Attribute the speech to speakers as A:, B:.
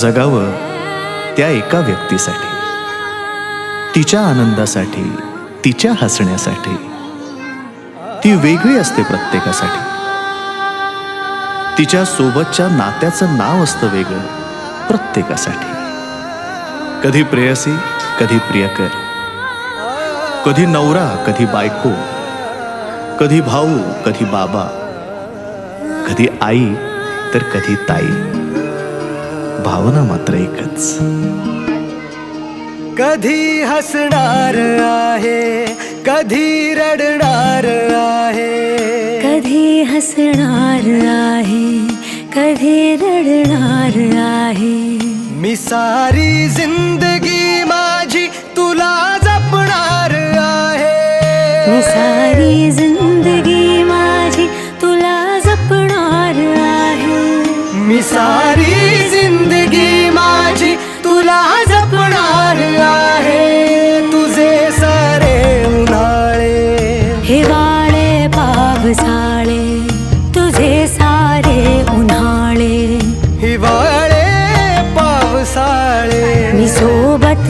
A: जगावं त्या एका व्यक्तीसाठी, तिच्या आनंदासाठी, तिच्या हसण्यासाठी. ती वेगळी असते प्रत्येकासाठी. तिच्या सोबतच्या नात्याचं नाव असतं वेगळं प्रत्येकासाठी. कधी प्रेयसी, कधी प्रियकर, कधी नवरा, कधी बायको, कधी भाऊ, कधी बाबा, कधी आई तर कधी ताई. भावना मात्र एकच.
B: कधी हसणार आहे, कधी रडणार आहे,
C: कधी हसणार आहे, कधी रडणार आहे.
B: मी सारी जिंदगी माझी तुला जपणार आहे.
C: मी सारी जिंदगी माझी तुला जपणार आहे.
B: मी सारी जिंदगी माझी तुला जपणार आहे. तुझे सारे उन्हाळे,
C: हिवाळे, पावसाळे, तुझे सारे उन्हाळे,
B: हिवाळे, पावसाळे,
C: मी सोबत